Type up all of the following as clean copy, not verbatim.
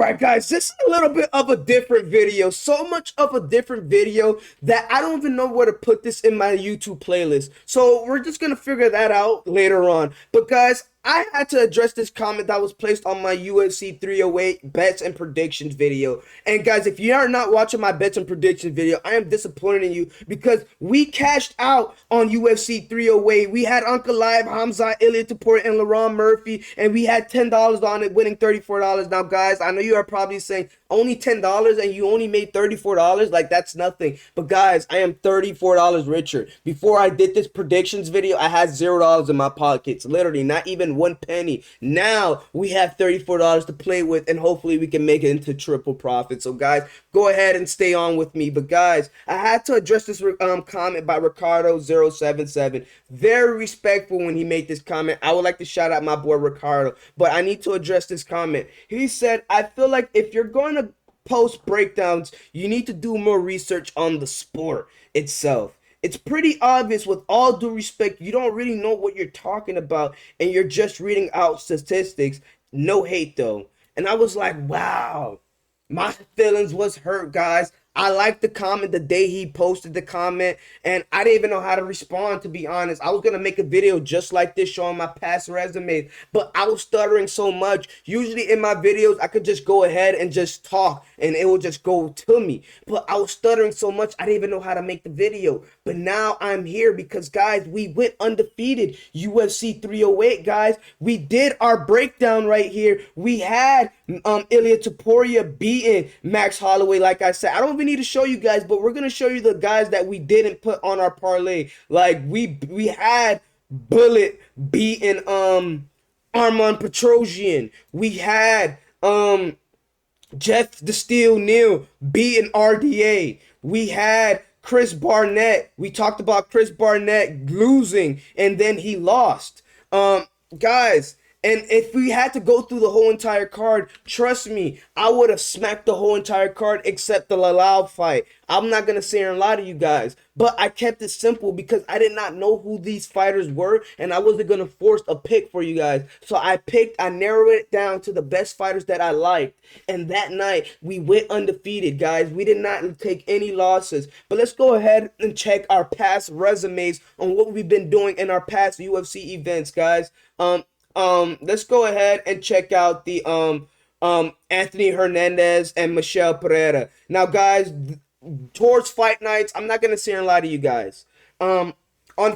right, guys, this is a little bit of a different video. So much of a different video that I don't even know where to put this in my YouTube playlist. So we're just gonna figure that out later on. But guys, I had to address this comment that was placed on my UFC 308 bets and predictions video. And guys, if you are not watching my bets and predictions video, I am disappointed in you because we cashed out on UFC 308. We had Uncle Live, Hamza, Ilya Tapor, and Laurent Murphy, and we had $10 on it, winning $34. Now, guys, I know you are probably saying only $10 and you only made $34. Like, that's nothing. But guys, I am $34 richer. Before I did this predictions video, I had $0 in my pockets. Literally, not even one penny. Now we have $34 to play with, and hopefully we can make it into triple profit. So guys, go ahead and stay on with me. But guys, I had to address this comment by Ricardo077. Very respectful when he made this comment. I would like to shout out my boy Ricardo, but I need to address this comment. He said, I feel like if you're going to post breakdowns, you need to do more research on the sport itself. It's pretty obvious, with all due respect, you don't really know what you're talking about and you're just reading out statistics. No hate though. And I was like, wow, my feelings was hurt, guys. I liked the comment the day he posted the comment, and I didn't even know how to respond, to be honest. I was going to make a video just like this showing my past resumes, but I was stuttering so much. Usually in my videos, I could just go ahead and just talk, and it would just go to me. But I was stuttering so much, I didn't even know how to make the video. But now I'm here because, guys, we went undefeated. UFC 308, guys. We did our breakdown right here. We had Ilya Taporia beating Max Holloway, like I said. I don't even need to show you guys, but we're gonna show you the guys that we didn't put on our parlay. Like we had Bullet beating Armand Petrosian. We had Jeff the Steel Neal beating RDA. We had Chris Barnett. We talked about Chris Barnett losing and then he lost. Guys, and if we had to go through the whole entire card, trust me, I would have smacked the whole entire card except the Lalal fight. I'm not going to sit here and lie to you guys, but I kept it simple because I did not know who these fighters were, and I wasn't going to force a pick for you guys. So I narrowed it down to the best fighters that I liked, and that night we went undefeated, guys. We did not take any losses. But let's go ahead and check our past resumes on what we've been doing in our past UFC events, guys. Let's go ahead and check out the Anthony Hernandez and Michelle Pereira. Now, guys, towards fight nights, I'm not gonna sit here and lie to you guys. On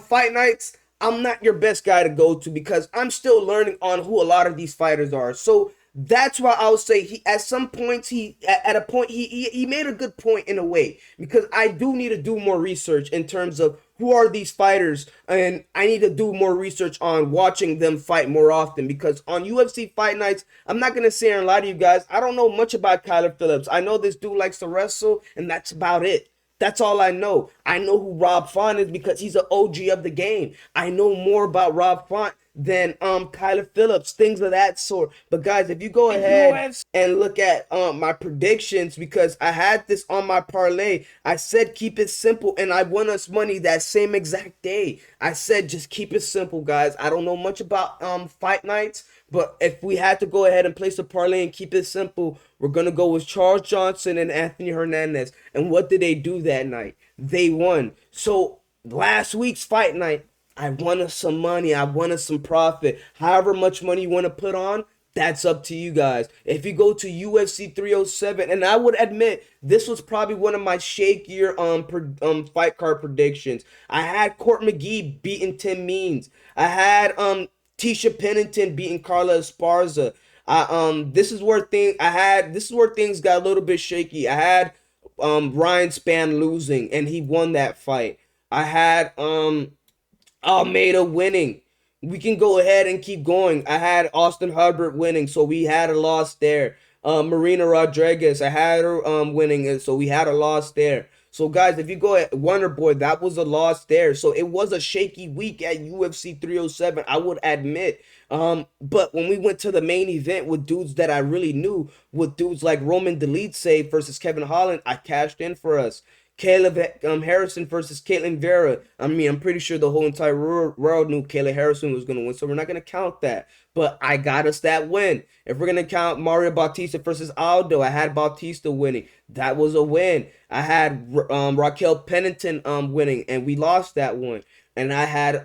fight nights, I'm not your best guy to go to because I'm still learning on who a lot of these fighters are. So that's why I would say he at some points he made a good point in a way, because I do need to do more research in terms of who are these fighters, and I need to do more research on watching them fight more often, because on UFC fight nights, I'm not gonna sit here and lie to you guys, I don't know much about Kyler Phillips. I know this dude likes to wrestle, and that's about it. That's all I know. I know who Rob Font is because he's an OG of the game. I know more about Rob Font than Kyler Phillips, things of that sort. But guys, if you go ahead and look at my predictions, because I had this on my parlay, I said keep it simple, and I won us money that same exact day. I said just keep it simple, guys. I don't know much about fight nights, but if we had to go ahead and place a parlay and keep it simple, we're going to go with Charles Johnson and Anthony Hernandez. And what did they do that night? They won. So last week's fight night, I won us some money. I won us some profit. However much money you want to put on, that's up to you guys. If you go to UFC 307, and I would admit this was probably one of my shakier fight card predictions. I had Court McGee beating Tim Means. I had Tisha Pennington beating Carla Esparza. This is where things got a little bit shaky. I had Ryan Spann losing, and he won that fight. I had Almeida winning. We can go ahead and keep going. I had Austin Hubbard winning, so we had a loss there. Marina Rodriguez, I had her winning, so we had a loss there. So guys, if you go at Wonder Boy, that was a loss there. So it was a shaky week at UFC 307, I would admit. But when we went to the main event with dudes that I really knew, with dudes like Roman Dolidze versus Kevin Holland, I cashed in for us. Caleb Harrison versus Caitlin Vera. I mean, I'm pretty sure the whole entire world knew Caleb Harrison was going to win, so we're not going to count that. But I got us that win. If we're going to count Mario Bautista versus Aldo, I had Bautista winning. That was a win. I had Raquel Pennington winning, and we lost that one. And I had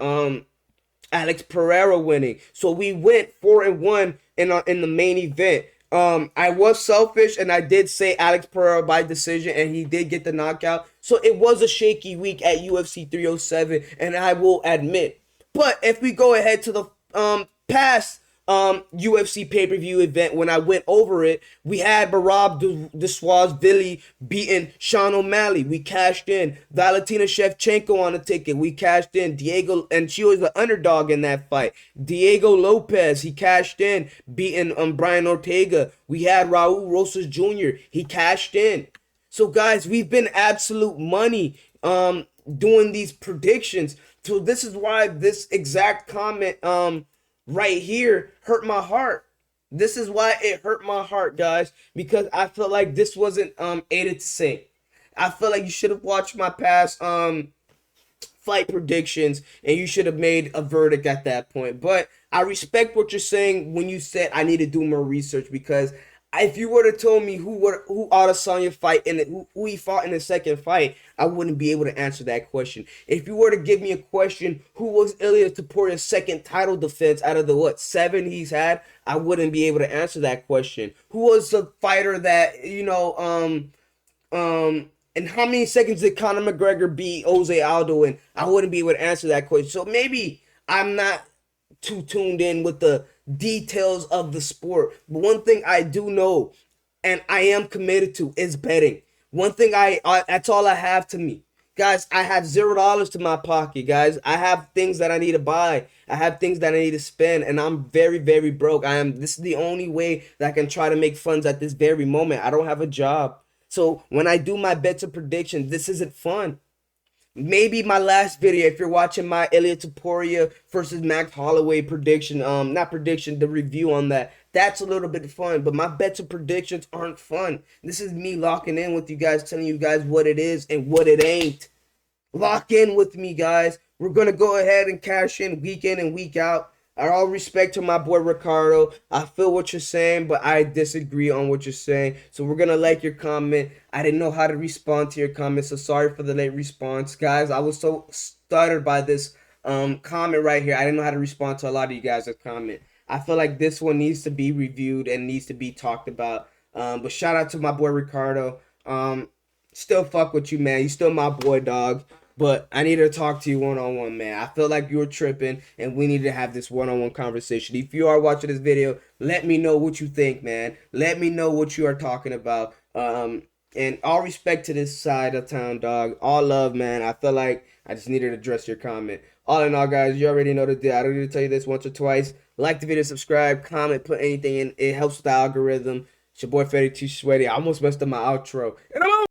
Alex Pereira winning. So we went 4-1 in the main event. I was selfish and I did say Alex Pereira by decision, and he did get the knockout. So it was a shaky week at UFC 307, and I will admit. But if we go ahead to the past UFC pay-per-view event, when I went over it, we had Barab Duswazvili beating Sean O'Malley. We cashed in. Valentina Shevchenko on the ticket. We cashed in. Diego, and she was the underdog in that fight. Diego Lopez, he cashed in, beating Brian Ortega. We had Raul Rosas Jr. He cashed in. So guys, we've been absolute money doing these predictions. So this is why this exact comment right here hurt my heart. This is why it hurt my heart, guys, because I felt like this wasn't aided to sync. I feel like you should have watched my past fight predictions and you should have made a verdict at that point. But I respect what you're saying when you said I need to do more research, because if you were to tell me who Adesanya fight and who he fought in the second fight, I wouldn't be able to answer that question. If you were to give me a question, who was Ilia Toporia's second title defense out of the 7 he's had, I wouldn't be able to answer that question. Who was the fighter that and how many seconds did Conor McGregor beat Jose Aldo in? I wouldn't be able to answer that question. So maybe I'm not too tuned in with the details of the sport. But one thing I do know, and I am committed to, is betting. One thing that's all I have to me. Guys, I have $0 to my pocket, guys. I have things that I need to buy. I have things that I need to spend, and I'm very, very broke. This is the only way that I can try to make funds at this very moment. I don't have a job. So when I do my bets and predictions, this isn't fun. Maybe my last video, if you're watching my Ilia Topuria versus Max Holloway prediction, not prediction, the review on that, that's a little bit fun. But my bets and predictions aren't fun. This is me locking in with you guys, telling you guys what it is and what it ain't. Lock in with me, guys. We're going to go ahead and cash in week in and week out. All respect to my boy Ricardo. I feel what you're saying, but I disagree on what you're saying. So we're going to like your comment. I didn't know how to respond to your comment, so sorry for the late response. Guys, I was so stuttered by this comment right here. I didn't know how to respond to a lot of you guys' comment. I feel like this one needs to be reviewed and needs to be talked about. But shout out to my boy Ricardo. Still fuck with you, man. You still my boy, dog. But I need to talk to you one-on-one, man. I feel like you're tripping, and we need to have this one-on-one conversation. If you are watching this video, let me know what you think, man. Let me know what you are talking about. And all respect to this side of town, dog. All love, man. I feel like I just needed to address your comment. All in all, guys, you already know the deal. I don't need to tell you this once or twice. Like the video, subscribe, comment, put anything in. It helps with the algorithm. It's your boy Fetty T Sweaty. I almost messed up my outro. And I'm